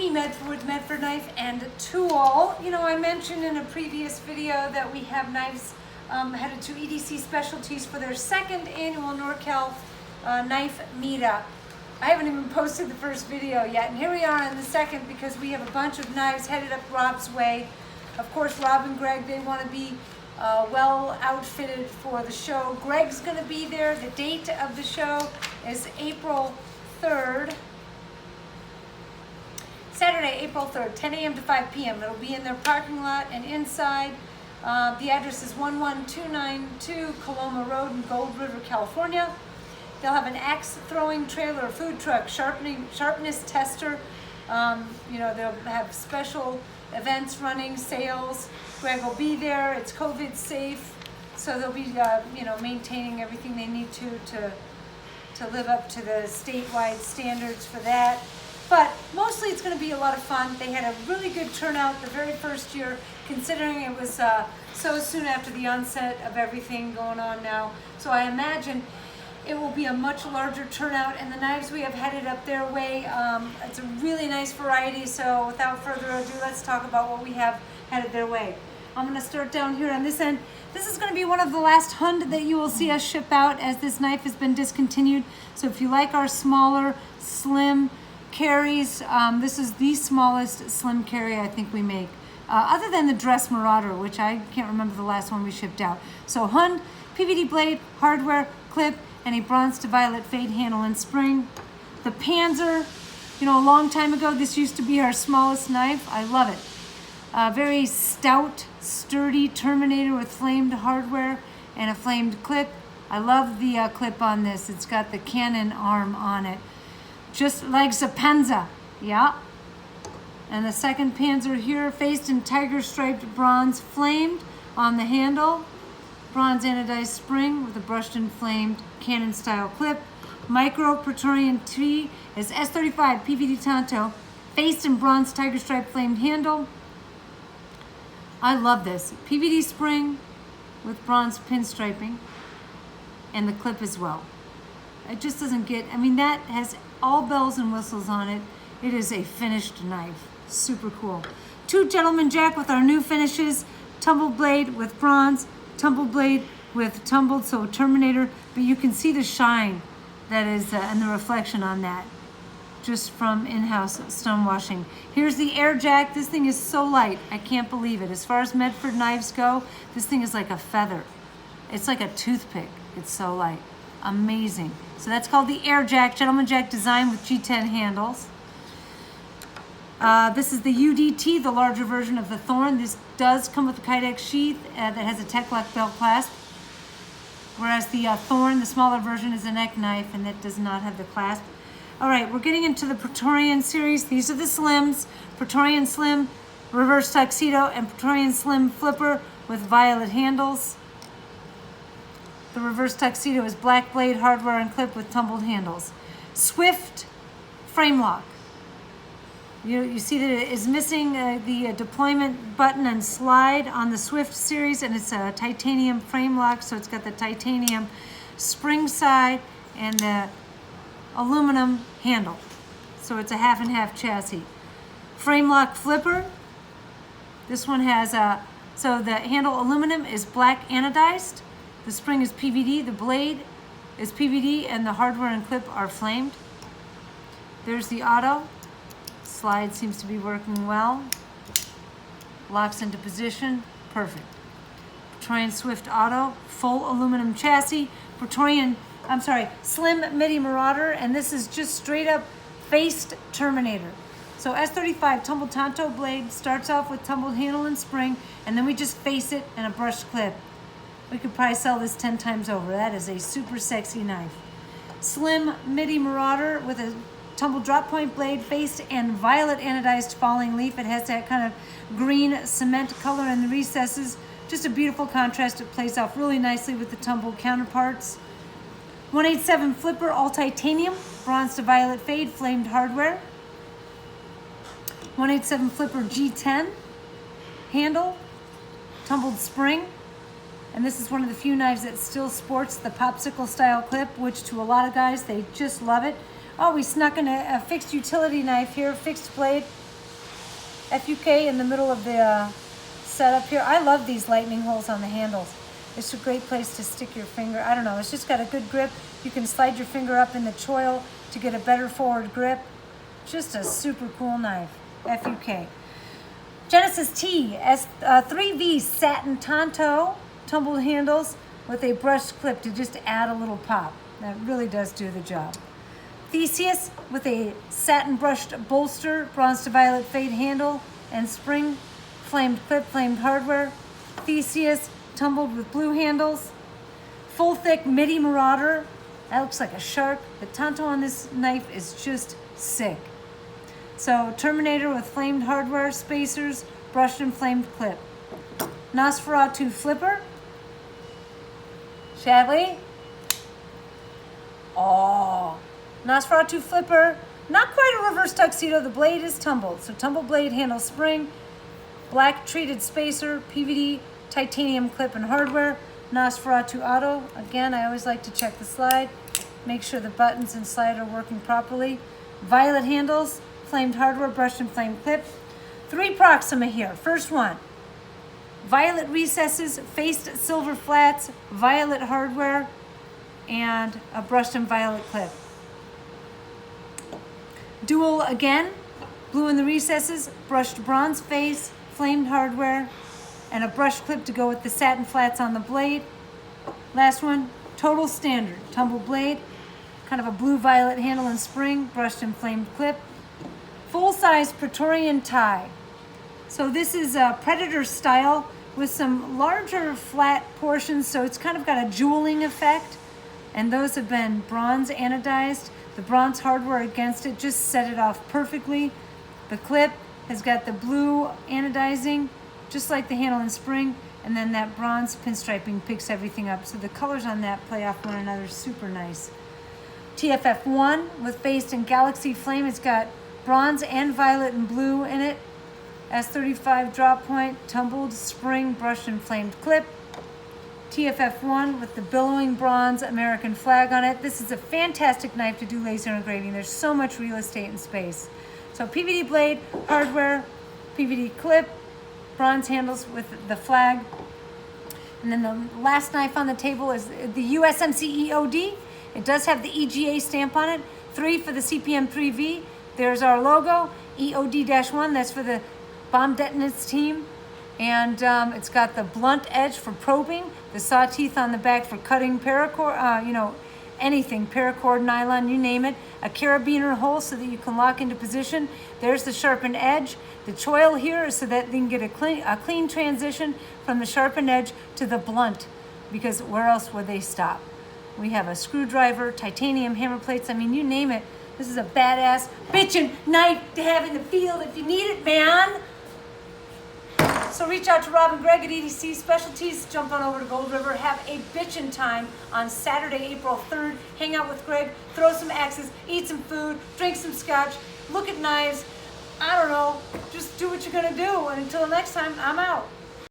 Amy with Medford Knife and Tool. You know, I mentioned in a previous video that we have knives headed to EDC Specialties for their second annual NorCal knife meetup. I haven't even posted the first video yet, and here we are on the second because we have a bunch of knives headed up Rob's way. Of course, Rob and Greg, they want to be well outfitted for the show. Greg's going to be there. The date of the show is April 3rd. Saturday, April 3rd, 10 a.m. to 5 p.m. It'll be in their parking lot and inside. The address is 11292 Coloma Road in Gold River, California. They'll have an axe throwing trailer, a food truck, sharpness tester. You know, they'll have special events running, sales. Greg will be there. It's COVID safe, so they'll be you know, maintaining everything they need to live up to the statewide standards for that. But mostly it's going to be a lot of fun. They had a really good turnout the very first year, considering it was so soon after the onset of everything going on now. So I imagine it will be a much larger turnout, and the knives we have headed up their way, it's a really nice variety. So without further ado, let's talk about what we have headed their way. I'm going to start down here on this end. This is going to be one of the last Hund that you will see us ship out, as this knife has been discontinued. So if you like our smaller, slim carries, this is the smallest slim carry I think we make, other than the Dress Marauder, which I can't remember the last one we shipped out. So Hund, PVD blade, hardware, clip, and a bronze to violet fade handle and spring. The Panzer, you know, a long time ago, this used to be our smallest knife. I love it. Very stout, sturdy Terminator with flamed hardware and a flamed clip. I love the clip on this. It's got the cannon arm on it, just like the Panzer, yeah. And the second Panzer here, faced in tiger striped bronze, flamed on the handle, bronze anodized spring with a brushed and flamed cannon style clip. Micro Praetorian T is S35 PVD Tanto, faced in bronze tiger stripe flamed handle. I love this. PVD spring with bronze pinstriping and the clip as well. It just doesn't get, I mean, that has all bells and whistles on it. It is a finished knife. Super cool. Two Gentleman Jack with our new finishes. Tumbled blade with bronze, tumbled blade with tumbled, so Terminator, but you can see the shine that is and the reflection on that just from in-house stone washing. Here's the Air Jack. This thing is so light, I can't believe it. As far as Medford knives go, this thing is like a feather. It's like a toothpick. It's so light. Amazing. So that's called the Air Jack, Gentleman Jack design with G10 handles. This is the UDT, the larger version of the Thorn. This does come with a Kydex sheath that has a Tech-Lock belt clasp, whereas the Thorn, the smaller version, is a neck knife and that does not have the clasp. All right, we're getting into the Praetorian series. These are the Slims, Praetorian Slim, Reverse Tuxedo, and Praetorian Slim Flipper with violet handles. The Reverse Tuxedo is black blade, hardware, and clip with tumbled handles. Swift frame lock. You see that it is missing the deployment button and slide on the Swift series, and it's a titanium frame lock, so it's got the titanium spring side and the aluminum handle. So it's a half and half chassis. Frame lock flipper. This one has so the handle aluminum is black anodized. The spring is PVD, the blade is PVD, and the hardware and clip are flamed. There's the auto. Slide seems to be working well. Locks into position, perfect. Praetorian Swift Auto, full aluminum chassis. Slim MIDI Marauder, and this is just straight up faced Terminator. So S35 tumbled Tanto blade starts off with tumbled handle and spring, and then we just face it and a brushed clip. We could probably sell this 10 times over. That is a super sexy knife. Slim MIDI Marauder with a tumbled drop point blade, faced and violet anodized falling leaf. It has that kind of green cement color in the recesses. Just a beautiful contrast. It plays off really nicely with the tumbled counterparts. 187 Flipper, all titanium, bronze to violet fade, flamed hardware. 187 Flipper G10 handle, tumbled spring. And this is one of the few knives that still sports the popsicle style clip, which to a lot of guys, they just love it. Oh, we snuck in a fixed utility knife here, fixed blade FUK in the middle of the setup here. I love these lightning holes on the handles. It's a great place to stick your finger. I don't know, it's just got a good grip. You can slide your finger up in the choil to get a better forward grip. Just a super cool knife, FUK. Genesis T, 3V satin tanto, tumbled handles with a brushed clip to just add a little pop. That really does do the job. Theseus with a satin brushed bolster, bronze to violet fade handle and spring, flamed clip, flamed hardware. Theseus tumbled with blue handles. Full thick midi marauder. That looks like a shark. The tanto on this knife is just sick. So Terminator with flamed hardware, spacers, brushed and flamed clip. Nosferatu flipper. Shadley. Oh, Nosferatu flipper. Not quite a reverse tuxedo. The blade is tumbled. So tumble blade, handle spring, black treated spacer, PVD, titanium clip and hardware. Nosferatu auto. Again, I always like to check the slide. Make sure the buttons and slide are working properly. Violet handles, flamed hardware, brushed and flamed clip. 3 Proxima here. First one. Violet recesses, faced silver flats, violet hardware, and a brushed and violet clip. Dual again, blue in the recesses, brushed bronze face, flamed hardware, and a brush clip to go with the satin flats on the blade. Last one, total standard, tumble blade, kind of a blue-violet handle and spring, brushed and flamed clip. Full-size Praetorian tie. So this is a Predator style with some larger flat portions, so it's kind of got a jeweling effect. And those have been bronze anodized. The bronze hardware against it just set it off perfectly. The clip has got the blue anodizing, just like the handle and spring, and then that bronze pinstriping picks everything up. So the colors on that play off one another, super nice. TFF1 with faced and galaxy flame. It's got bronze and violet and blue in it. S35 drop point, tumbled spring, brushed and flamed clip. TFF1 with the billowing bronze American flag on it. This is a fantastic knife to do laser engraving. There's so much real estate and space. So PVD blade, hardware, PVD clip, bronze handles with the flag. And then the last knife on the table is the USMC EOD. It does have the EGA stamp on it. 3 for the CPM 3V. There's our logo, EOD-1, that's for the bomb detonants team. And it's got the blunt edge for probing, the saw teeth on the back for cutting paracord, anything, paracord, nylon, you name it. A carabiner hole so that you can lock into position. There's the sharpened edge. The choil here is so that you can get a clean transition from the sharpened edge to the blunt, because where else would they stop? We have a screwdriver, titanium hammer plates, I mean, you name it. This is a badass bitchin' knife to have in the field if you need it, man. So reach out to Rob and Greg at EDC Specialties. Jump on over to Gold River. Have a bitchin' time on Saturday, April 3rd. Hang out with Greg, throw some axes, eat some food, drink some scotch, look at knives. I don't know. Just do what you're going to do. And until next time, I'm out.